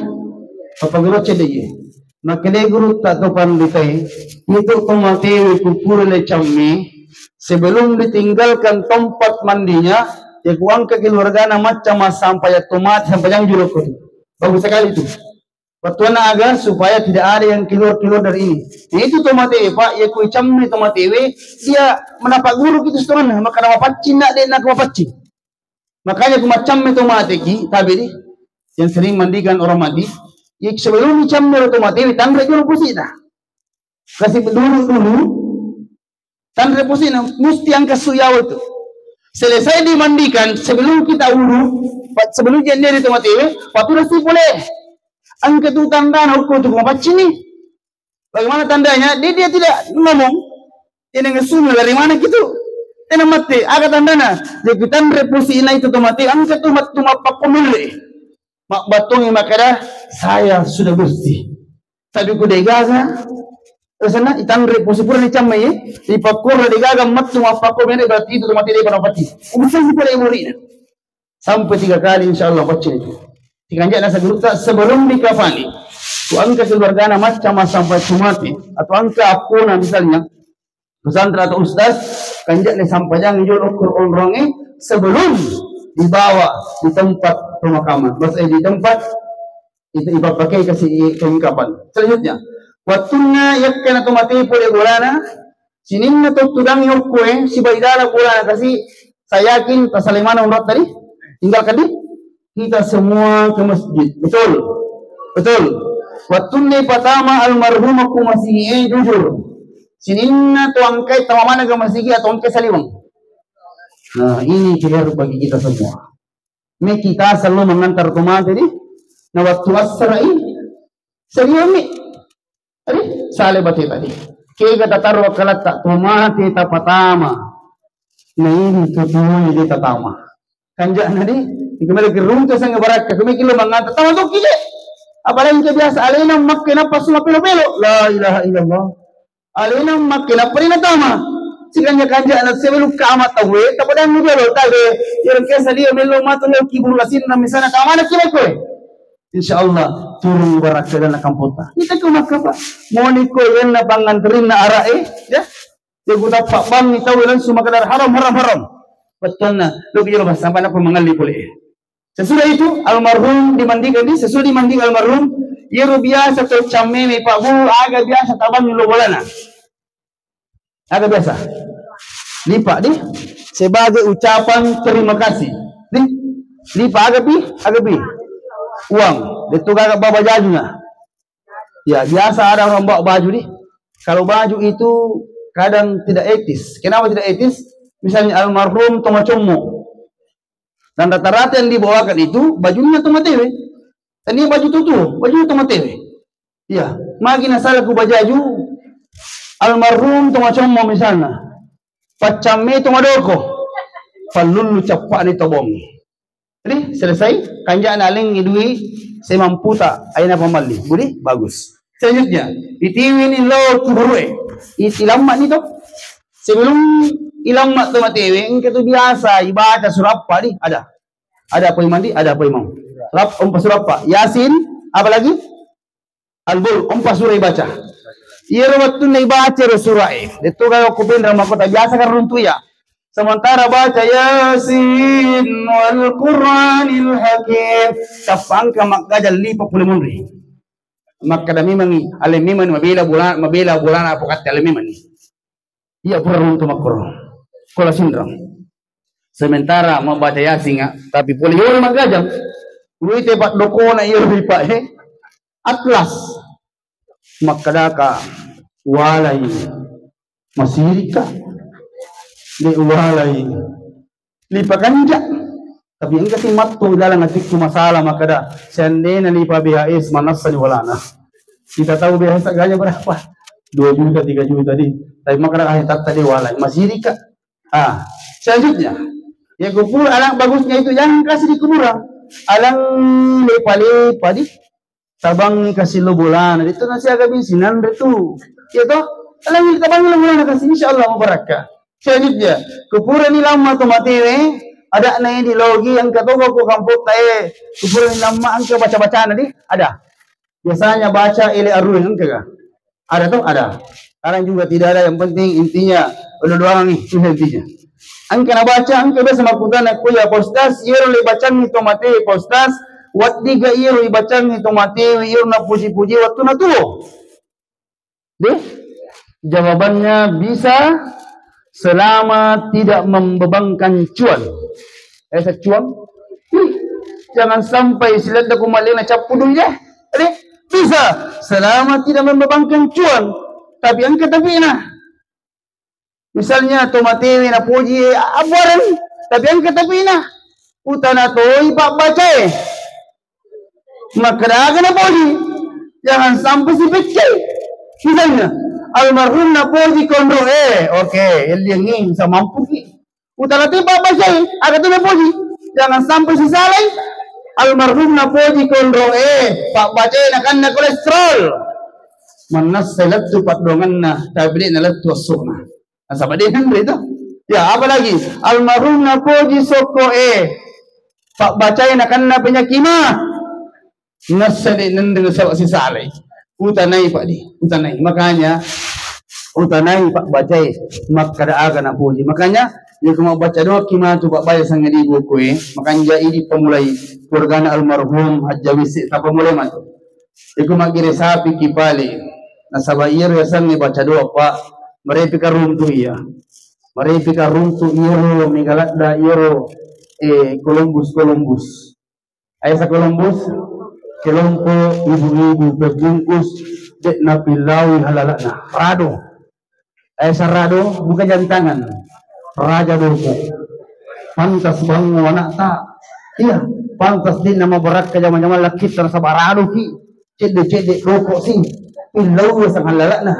apa gerot cedeye. Makanya guru tak topan ditai itu tomati kupur le cami sebelum ditinggalkan tempat mandinya ya kuang ke keluarga macam sampai tomat sampai yang juluk itu bagus sekali itu. Waktu agar supaya tidak ada yang keluar dari ini. Itu tomate pak, ya kui camni tomate dia menapak guru gitu setengah, maka nama pacin nak dia nak pacin. Makanya aku macam tomate ki, tabi ni yang sering mandikan orang mandi. Ya sebelum dicamni tomate, tandre guru pusi dah. Kasih dulu, tandre pusi na, mesti angkat suyau itu. Selesai dimandikan, sebelum kita ulu, sebelum dia di tomate, waktu nasi boleh. Angkat itu tanda hukum itu ngapacin nih. Bagaimana tandanya? Dia tidak ngomong. Dia ngesun dari mana gitu. Dia mati. Agak tandana. Jadi tanda repusi ini itu mati. Angkat itu mati mapak pemilih. Mak batungi makanya saya sudah bersih. Tadi ku degaga. Terusana itan repusi pura ni camai. Di pakur degaga mat mapak pemilih berarti itu mati dia pada pati. Umusang pula iburin. Sampai 3 kali insyaallah pacin itu. Tikanjak nasa geruta sebelum dikafani. Tu angka keluarga macam sampai mati atau angka apuna misalnya pesantren atau ustaz kanjak ni sampai yang jual ukur orangnya sebelum dibawa di tempat pemakaman. Maksudnya di tempat itu ibarat pakai kasih kelengkapan. Selanjutnya, waktunya yakkan atau mati boleh gulana. Sinin na tu tudang yokue si baidara gulana kasih. Saya yakin tasalimana umrat tadi tinggal kadi. Kita semua ke masjid. Betul. Betul. Waktu ni pertama almarhum aku masih jujur. Sininna tu angkai tamamana ke masjid atau angkai saliwang. Nah, ini kira bagi kita semua. Ini kita selalu mengantar rumah tadi. Nah, waktu asrai saliwang ni. Tadi sale bati tadi. Kaya tatar wakalat tak tumati ta pertama. Nah, ini kedua ni kita tama. Kanjak nadi kembali ke rumah tu sangat berat. Kami kilo mengata tahu tu kile. Apalagi yang biasa alena makin apa semua pelo-pelo. La ilaha illallah. Alena makin apa ni natama. Sikanya kanja anak sebelum kamat tahu. Tak pada yang melo tahu. Yang kisah dia melo matu lo kibur lasin na misalnya kamana kile kowe. Insyaallah turun barak dalam kampota. Kita ke makapa. Moniko yang na panganterin na arae. Ya. Dia guna pak bang ni tahu langsung makadar haram. Betul na. Lo kira bahasa sampai nak mengali boleh. Sesudah itu almarhum dimandikan ini, sesudah dimandikan almarhum, ia biasa atau cameme pak guru agak biasa tabang lo bolana. Agak biasa. Lipat di sebagai ucapan terima kasih. Lipat agak pi. Uang. Itu agak bawa bajunya. Ya biasa ada orang bawa baju nih. Kalau baju itu kadang tidak etis. Kenapa tidak etis? Misalnya almarhum tomacomo. Dan rata-rata yang dibawakan itu bajunya tomatewe. Dan ini baju tutu, bajunya tomatewe. Iya, magi nasala ku baju almarhum tomacomo misalnya. Pacame tomadoko. Falulu capak ni tobong. Jadi selesai kanjak naling idui saya mampu tak aina pamali. Budi bagus. Selanjutnya, itiwi ni lo kuburue. Itilamat ni to. Sebelum ilang mak tomatewe, engke tu biasa ibadah surah apa ni? Ada apa yang mandi? Ada apa imam? Surah apa? Yasin, apa lagi? Al-Bul, surah baca. Iya waktu ni baca surah. Itu kalau kupin dalam kota biasa kan runtu ya. Sementara baca Yasin wal Qur'anil Hakim. Kapang ka makajal lipa puli munri. Makadami mangi alimi man mabila bulan apokat alimi man. Iya pura runtu makro. Kola sindrom. Sementara membaca Yasin tapi puli yul magajal. Uite pat doko na iyo lipa atlas. Makadaka walay masirika. Di walay lipa kanja tapi ang kasi matto dalang atik masalah makada sende na lipa BHS manasa ni wala na kita tahu BHS harganya berapa 2 juta 3 juta di tapi makada kahit tadi walay masirika selanjutnya ya kubur alang bagusnya itu jangan kasih di kuburan alang lipa di tabang kasih lo bulan itu nasi agak bisinan itu ya toh alang tabang lo bulan kasih insyaallah mubarakah. Selanjutnya, kuburan ni lama tu mati ada na di logi yang katogo ko kamput tae. Kuburan ni lama ang baca-baca na di ada. Biasanya baca ile arun ang kaga. Ada tuh ada. Sekarang juga tidak ada yang penting intinya udah doang nih intinya. Ang kana baca ang biasa makutan aku ya postas iro le bacang ni mati postas wat diga iro ibacang ni mati iro na puji-puji waktu na tuh. Deh jawabannya bisa selama tidak membebankan cuan. Cuan? Jangan sampai silanda kumaling na capu dulu ya. Bisa selama tidak membebankan cuan. Tapi ang katabi na. Misalnya tomatewi na puji abuaran. Tapi ang katabi na. Utana to ipabaca makaraga na puji. Jangan sampai si becay. Misalnya almarhum na puji kondro oke, yang ini bisa mampu ki. Utara tiba baca ada tu puji. Jangan sampai sesalai. Almarhum na puji kondro pak baca nak na kolesterol. Manas selat tu pat dongan na tabli na lat wasukna. Asaba dia kan itu. Ya apa lagi? Almarhum na puji soko pak baca nak na penyakima. Nasali nendeng sabak sisalai. Utanai pak di, utanai. Makanya utanai pak bacai makada aga na puji. Makanya dia mau baca doa kima tu pak baca sang di buku makanya ini pemulai keluarga almarhum hajawisi tak pemulai matu. Iku magire sapi kipali. Nasabayir ya sang ni baca doa pak mereka runtuh ya. Mereka runtuh iro migalatda iro Columbus. Ayah sa Columbus kelompo ibu-ibu berbungkus dek na pilawi halala na rado. Sa rado bukan jantangan raja doko pantas bangu anak tak iya pantas din nama berat ke zaman-zaman laki terasa barado ki cedek rokok sih pilawi sang halala na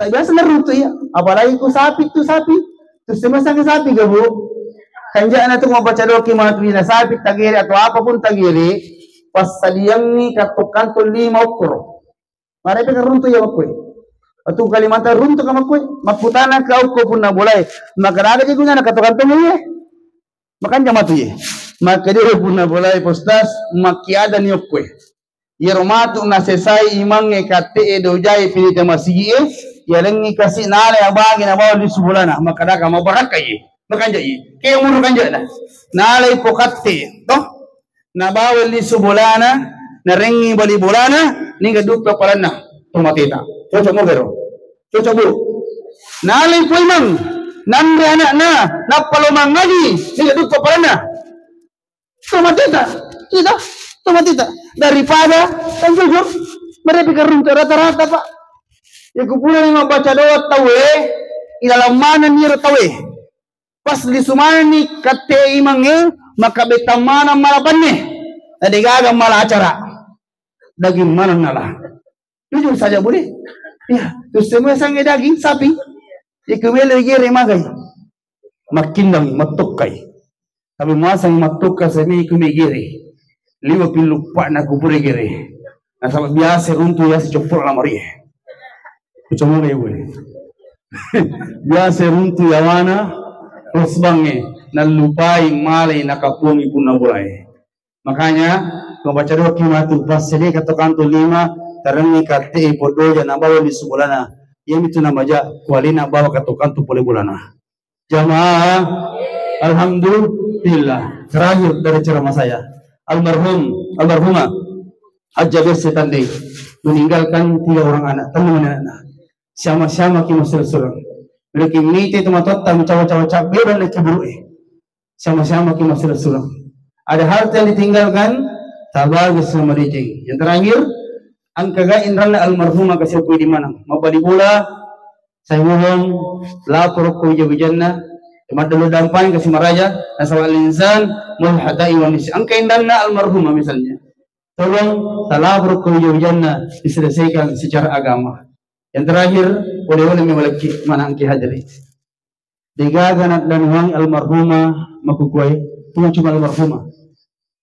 tak biasa naruto ya apalagi ku sapi tu semasang sapi ke bu kanja na tu mau baca doa kimatu na sapi tagiri atau apapun tagiri pas saliyang ni katukan to 5 okro. Marami ka runto ya makoy. Atu Kalimantan runto ka makoy. Makutana ka ko pun na bulay. Magaraga di kunya nakatukan to mo makan jama to ye. Makadire pun na bulay postas makiada ni okkoy. Yeromatu na sesai imang kate dojay pinita masigi yalengi kasi nale abagi na bawa di subulana makadaka mabaraka ye. Makanja ye. Kaya muru kanja na. Nale pokatte. Toh na bawal di subulana na rengi bali bulana ninga dukta palanna tomatita cocok mo pero cocok bu nalay po imang namre anak na palomang ngali ninga dukta palanna tomatita kita tomatita daripada kan jujur mereka kerunta rata-rata pak ya kupulan yang membaca doa tawe ilalang mana niro tawe pas di sumana ni kate imangnya maka betamana malapannya tadi gagang malah acara daging mana nalah jujur saja boleh ya terus semua sange daging sapi ikumele gere magai makin dang matukai tapi masang matuka semi ikume gere 50 pak na kupure gere na sama biasa runtu ya si copor la mari kucamo ngai boleh biasa runtu ya wana terus bange nalupai malay nakapungi pun na bulay. Makanya membaca doa kimatu pas sini katakan tu 5 tarangi kate podo ya nabawa di subulana. Yang itu namaja kualina bawa katakan tu boleh bulana. Jamaah, alhamdulillah. Terakhir dari ceramah saya, almarhumah Hajjah Bessi Tanding meninggalkan 3 orang anak, teman anak. Sama-sama ki masuk-surang. Lagi niti tumatot tam cawa-cawa cabe dan lagi buruk. Sama-sama ki masuk-surang. Ada harta yang ditinggalkan, tabagus sama dijeng. Yang terakhir, angkaga inrana almarhumah kasih aku di mana? Mabadi pula, saya mohon lapor ko jawijanna, madalu dampan kasih maraja, nasawal insan, mulhadai wa misi. Angka inrana almarhumah misalnya. Tolong talapor ko jawijanna diselesaikan secara agama. Yang terakhir, oleh-oleh mewalaki mana angki hadiri. Digaganat dan wang almarhumah makukuai, cuma almarhumah.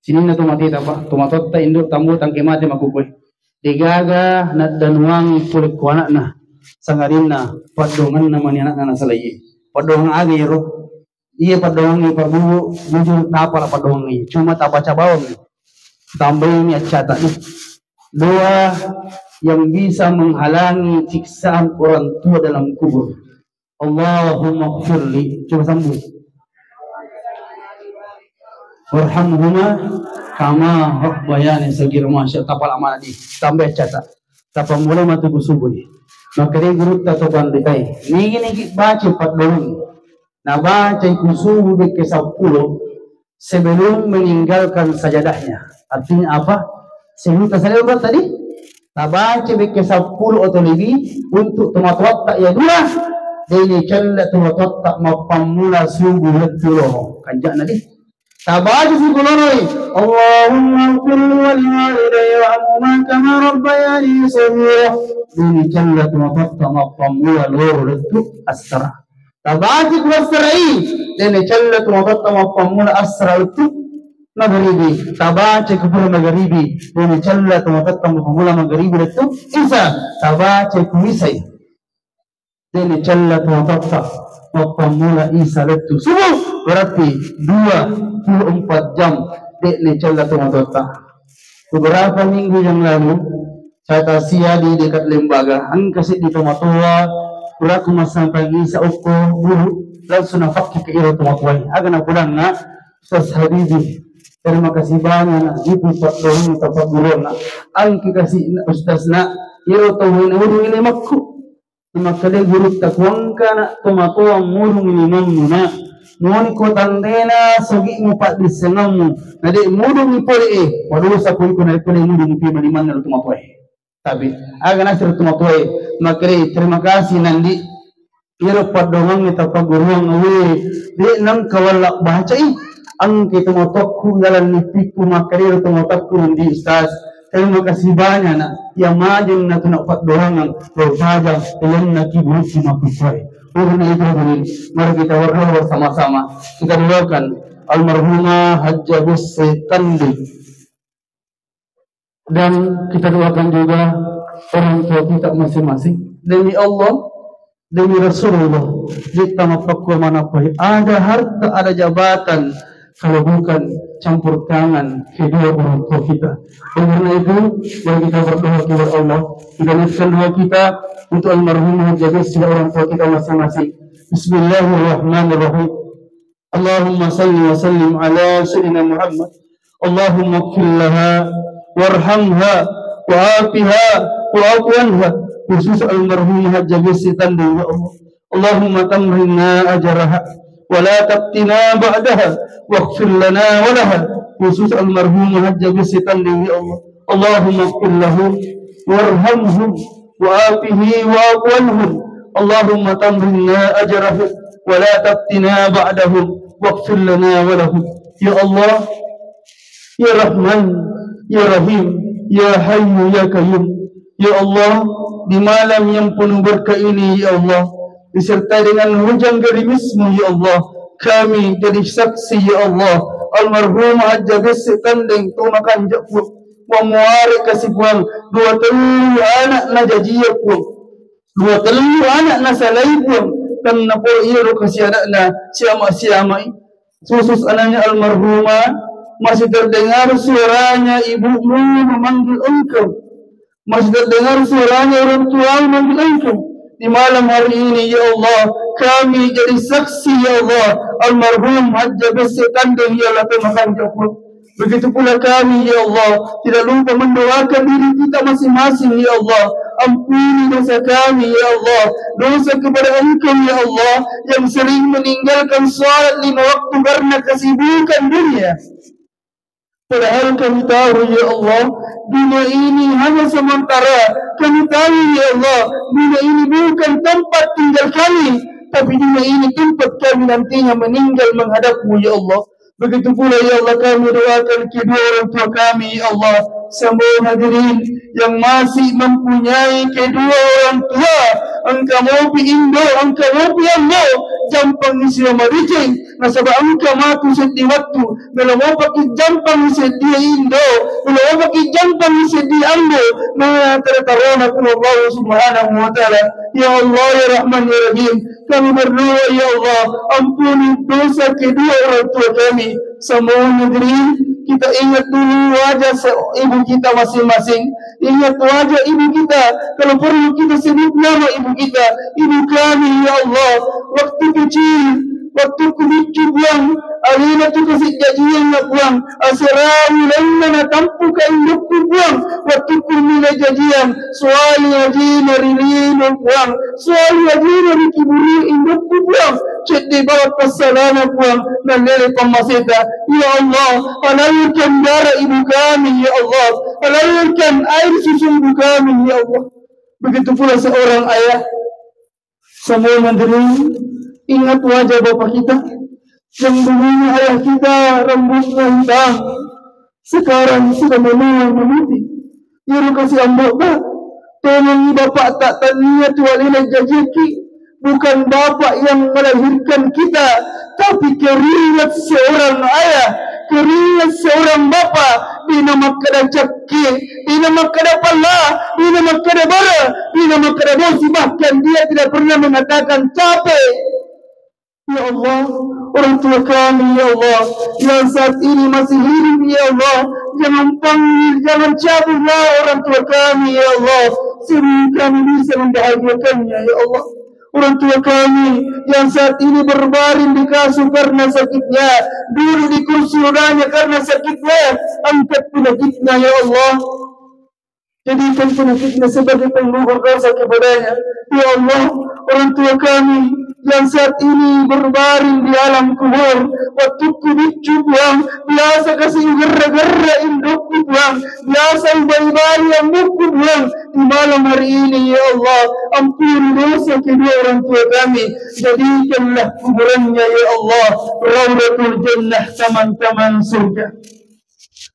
Sini na tumati apa? Tumatot ta induk tamu tangke mati makukuai. Digaga nat dan wang kulit kuanak na sangarin na padongan na mani anak na salayi. Padongan agi yero. Iya padongan ni pabu bujur tapa la padongan ni. Cuma tapa cabawang ni. Tambahin ni acata ni. Doa yang bisa menghalangi siksaan orang tua dalam kubur. Allahumma gfirli. Coba sambung. Warhamhuma kama rabbayani saghira. Masya tapal amanah di tambah catat. Tapa mulai matu kusubuh. Maka dia guru tato bandikai. Nigi baca 4 bulan. Nah baca kusubuh ke 10 sebelum meninggalkan sajadahnya. Artinya apa? Sebelum tasalah tadi. Nah baca ke 10 atau lebih untuk tumatwat tak ya dua. Dini calla tumatwat tak mapamula subuh letuloh. Kanjak nadi. Tabaji siguloroi. Allahumma ighfirli wa liwalidayya warhamhuma kama rabbayani shaghira. Dini calla tumatwatta mapamula loro letu asra. Tabaji kuasrai. Dini calla tumatwatta mapamula asra letu maghribi. Tabaji kupura maghribi. Dini calla tumatwatta mapamula maghribi letu isa. Tabaji kuisai. Dini calla tumatwatta mapamula isa letu subuh. Berarti 24 jam dekne calla tumatota. Beberapa minggu yang lalu saya tasia di dekat lembaga angkasi di Tomatoa pura kumasang pagi sa uko buru langsung nafakki ke iro Tomatoa agana pulang na Ustaz Habibi. Terima kasih banyak ibu pak dohong tapak burona angki kasih Ustaz na iro tohong uru ini makku makale guru takwangka na Tomatoa murung ini mamuna Moni ko tandena sogi mo pa disengamu. Nade mudung ipole waduh sa ko na ipole mudung ipi maniman na tumapoy. Tapi aga na sir tumapoy makre terima kasih nandi iro padongang ni tapaguruang awe di nang kawala baca ang kitumotok dalam nipiku makre tumotok di Ustaz. Terima kasih banyak na yang majeng na tunapat doangan berbahagia dengan nakibu si mapusoy. Karena itu mari kita berdoa bersama-sama. Kita doakan almarhumah Hajjah Bessi Tanding dan kita doakan juga orang tua kita masing-masing. Demi Allah, demi Rasulullah, kita mapakwa manapai. Ada harta, ada jabatan, kalau bukan campur tangan kedua orang tua kita. Dan karena itu, mari kita berdoa kepada Allah. Kita niatkan doa kita untuk almarhumah Hajjah Bessi orang tua kita masing-masing. Bismillahirrahmanirrahim. Allahumma salli wa sallim ala sayyidina Muhammad. Allahumma ighfir laha warhamha wa afiha wa afu anha. Khusus almarhumah Hajjah Bessi Tanding ya Allah. Allahumma tamrinna ajraha wa la taftina ba'daha waghfir lana wa laha. Khusus almarhumah Hajjah Bessi Tanding ya Allah. Allahumma ighfir lahu warhamhu وآفه وأعف عنهم اللهم تمنا أجرهم ولا تفتنا بعدهم واغفر لنا ولهم يا الله يا رحمن يا رحيم يا حي يا قيوم يا الله di malam yang penuh berkah ini ya Allah disertai dengan hujan gerimismu ya Allah kami jadi saksi ya Allah almarhum Hajjah Bessi Tanding tumakan jakut Wamuari kasih buang 2 anak na jajiyah buang 2 anak na salay buang kan na po iro kasih anak na siama-siamay susus anaknya almarhumah masih terdengar suaranya ibumu memanggil engkau masih terdengar suaranya orang tua memanggil engkau di malam hari ini ya Allah kami jadi saksi ya Allah almarhum Haji Besar Kandeng ya Allah terima kasih. Begitu pula kami ya Allah tidak lupa mendoakan diri kita masing-masing ya Allah. Ampuni dosa kami ya Allah, dosa kepada Engkau ya Allah yang sering meninggalkan salat 5 waktu karena kesibukan dunia. Padahal kami tahu ya Allah, dunia ini hanya sementara. Kami tahu ya Allah, dunia ini bukan tempat tinggal kami, tapi dunia ini tempat kami nantinya meninggal menghadapmu ya Allah. Begitu pula ya Allah kami doakan kedua orang tua kami ya Allah. Semua hadirin yang masih mempunyai kedua orang tua, engkau mau pi Indo, engkau mau pi Allah, jampang isi maricing, nasaba engkau matu sedih waktu, kalau mau pakai jampang isi dia Indo, kalau mau pakai jampang isi dia Indo, nah tertarona Allah Subhanahu wa Ta'ala. Ya Allah ya Rahman ya Rahim, kami berdoa ya Allah, ampuni dosa kedua orang tua kami. Semua hadirin, kita ingat dulu wajah ibu kita masing-masing. Ingat wajah ibu kita. Kalau perlu kita sebut nama ibu kita. Ibu kami ya Allah. Waktu kecil, waktu kulicu buang, alina tu kasih jajian nak buang. Asirawi lana na tampu ka indukku buang. Waktu kumila jajian, suali ajina rilino buang. Suali ajina rikiburi indukku buang. Cedih bawa pasalana buang dan lele pamasita. Ya Allah, halalkan darah ibu kami ya Allah. Halalkan air susu ibu kami ya Allah. Begitu pula seorang ayah. Semua mandiri, ingat wajah bapak kita. Yang dulunya ayah kita rambutnya hitam, sekarang sudah menua memutih. Ya kasih ambok tak. Tolong bapak tak tanya tualina jajiki. Bukan bapak yang melahirkan kita, tapi keringat seorang ayah, keringat seorang bapak. Bina makada cakki, bina makada pala, bina makada bara, bina makada dosi. Bahkan dia tidak pernah mengatakan capek. Ya Allah, orang tua kami ya Allah, yang saat ini masih hidup ya Allah, jangan panggil, jangan cabutlah orang tua kami ya Allah, sehingga kami bisa membahagiakannya ya Allah. Orang tua kami yang saat ini berbaring di kasur karena sakitnya, duduk di kursi rodanya karena sakitnya, angkat penyakitnya ya Allah. Jadikan penyakitnya sebagai penggugur dosa kepadanya. Ya Allah, orang tua kami yang saat ini berbaring di alam kubur, waktu kubicu buang, biasa kasih gerra-gerra indukku buang, biasa bayi-bayi yang buku buang. Di malam hari ini ya Allah, ampuni dosa kedua orang tua kami, jadikanlah kuburannya ya Allah Raudatul Jannah, taman-taman surga.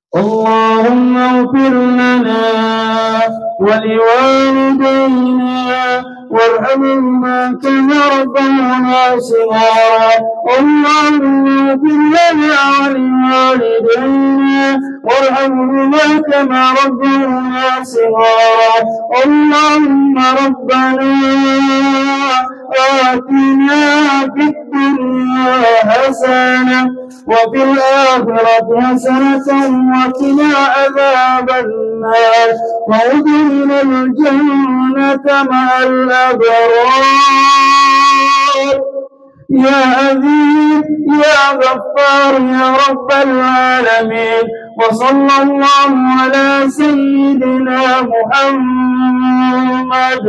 Allahumma ighfir lana wa liwalidayna warhamhuma kama rabbayana shighara. Allahumma ighfir lana wa liwalidayna warhamhuma kama rabbayana shighara. Allahumma rabbana آتنا في الدنيا حسنة وفي الآخرة حسنة وقنا عذاب النار وادخلنا الجنة مع الأبرار. يا عزيز يا غفار يا رب العالمين. وصلى الله على سيدنا محمد.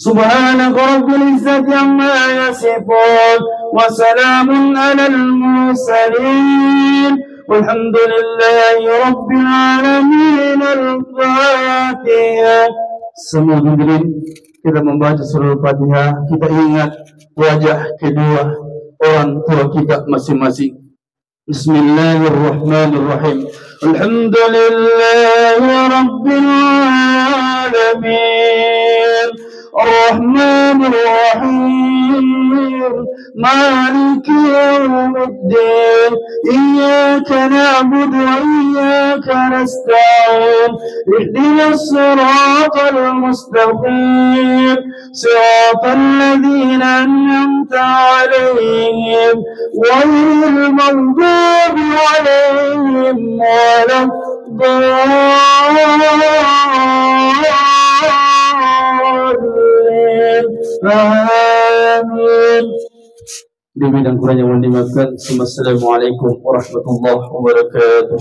سبحانك رب العزة عما يصفون وسلام على المرسلين والحمد لله رب العالمين. الفاتحة. Semua hadirin, kita membaca surah Al-Fatihah, kita ingat wajah kedua orang tua kita masing-masing. Bismillahirrahmanirrahim. Alhamdulillahi rabbil alamin. الرحمن الرحيم مالك يوم الدين إياك نعبد وإياك نستعين اهدنا الصراط المستقيم صراط الذين أنعمت عليهم غير المغضوب عليهم ولا الضالين. Amin. Demi dan kurangnya mohon dimaafkan. Assalamualaikum warahmatullahi wabarakatuh.